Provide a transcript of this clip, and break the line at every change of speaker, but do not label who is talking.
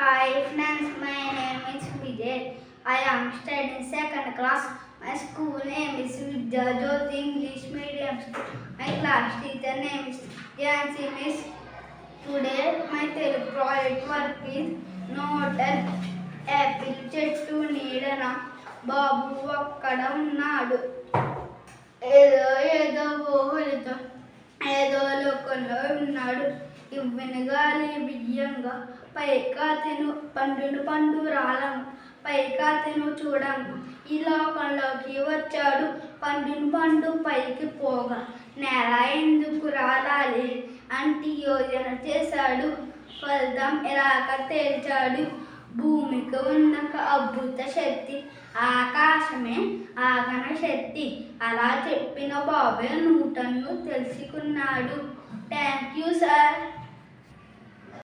Hi friends, my name is Vijay. I am studying second class. My school name is Vidya Jyoti English Medium School. My class teacher name is Jansi Miss. Today my Telugu project work is noted Apple చెట్టు నీడన బాబు అక్కడ ఉన్నాడు ఏదో ఏదో ఊహలతో ఏదో లోకంలో ఉన్నాడు ఇవ్వని గాలి బియ్యంగా పైకాతెను పండును పండు రాలం పైకాతెను చూడంగా ఈ లోకంలోకి వచ్చాడు పండును పండు పైకి పోగా నేల ఎందుకు రాలాలి అంటి యోజన చేశాడు ఫలితం ఎలాగ తేల్చాడు భూమికి ఉన్న అద్భుత శక్తి ఆకాశమే ఆగన శక్తి అలా చెప్పిన బాబే నూటన్ను తెలుసుకున్నాడు. Thank you sir.